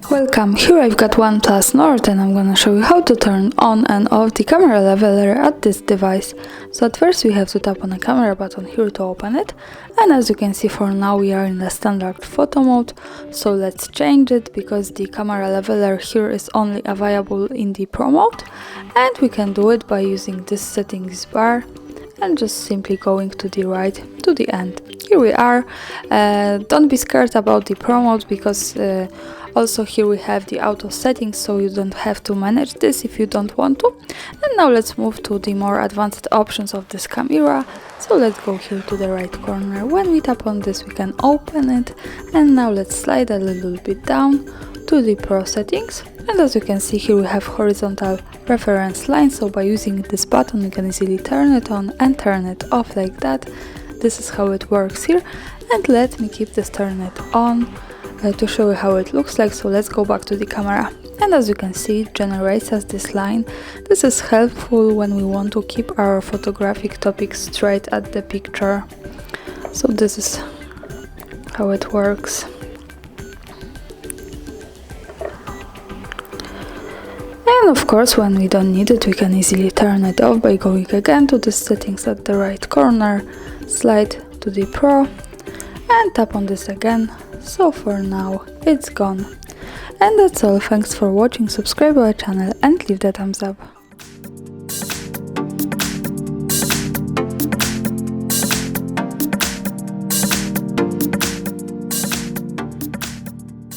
Welcome, here I've got OnePlus Nord and I'm gonna show you how to turn on and off the camera leveler at this device. So at first we have to tap on the camera button here to open it, and as you can see for now we are in the standard photo mode, so let's change it because the camera leveler here is only available in the Pro mode, and we can do it by using this settings bar and just simply going to the right to the end. Here we are. Don't be scared about the Pro mode because also here we have the auto settings, so you don't have to manage this if you don't want to. And now let's move to the more advanced options of this camera. So let's go here to the right corner. When we tap on this we can open it, and now let's slide a little bit down to the Pro settings, and as you can see here we have horizontal reference line, so by using this button you can easily turn it on and turn it off like that. This is how it works here, and let me keep this turn it on to show you how it looks like. So let's go back to the camera, and as you can see it generates us this line. This is helpful when we want to keep our photographic topic straight at the picture. So this is how it works. And of course when we don't need it we can easily turn it off by going again to the settings at the right corner, slide to the Pro and tap on this again. So for now it's gone. And that's all. Thanks for watching, subscribe our channel and leave the thumbs up.